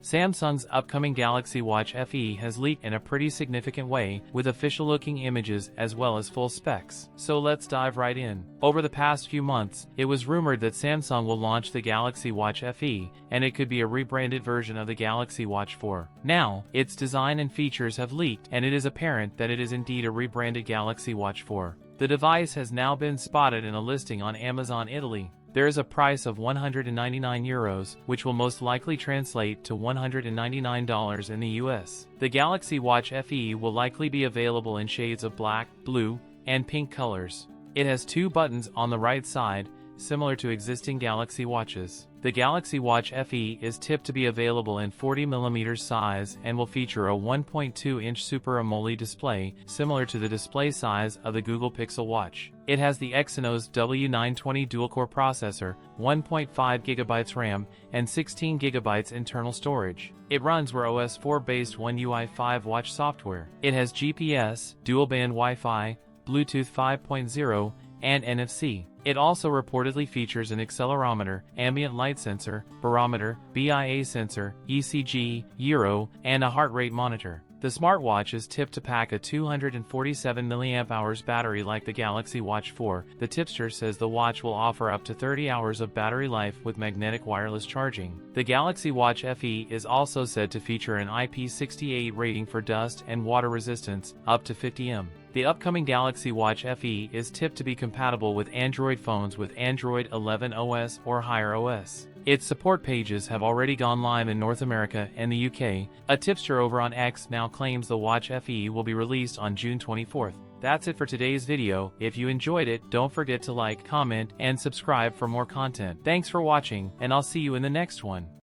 Samsung's upcoming Galaxy Watch FE has leaked in a pretty significant way, with official-looking images as well as full specs. So let's dive right in. Over the past few months, it was rumored that Samsung will launch the Galaxy Watch FE, and it could be a rebranded version of the Galaxy Watch 4. Now, its design and features have leaked, and it is apparent that it is indeed a rebranded Galaxy Watch 4. The device has now been spotted in a listing on Amazon Italy. There is a price of €199, which will most likely translate to $199 in the US. The Galaxy Watch FE will likely be available in shades of black, blue, and pink colors. It has two buttons on the right side, similar to existing Galaxy Watches. The Galaxy Watch FE is tipped to be available in 40mm size and will feature a 1.2-inch Super AMOLED display, similar to the display size of the Google Pixel Watch. It has the Exynos W920 dual-core processor, 1.5GB RAM, and 16GB internal storage. It runs Wear OS 4-based One UI 5 watch software. It has GPS, dual-band Wi-Fi, Bluetooth 5.0, and NFC. It also reportedly features an accelerometer, ambient light sensor, barometer, BIA sensor, ECG, gyro, and a heart rate monitor. The smartwatch is tipped to pack a 247 mAh battery like the Galaxy Watch 4. The tipster says the watch will offer up to 30 hours of battery life with magnetic wireless charging. The Galaxy Watch FE is also said to feature an IP68 rating for dust and water resistance, up to 50 m. The upcoming Galaxy Watch FE is tipped to be compatible with Android phones with Android 11 OS or higher OS. Its support pages have already gone live in North America and the UK. A tipster over on X now claims the Watch FE will be released on June 24th. That's it for today's video. If you enjoyed it, don't forget to like, comment, and subscribe for more content. Thanks for watching, and I'll see you in the next one.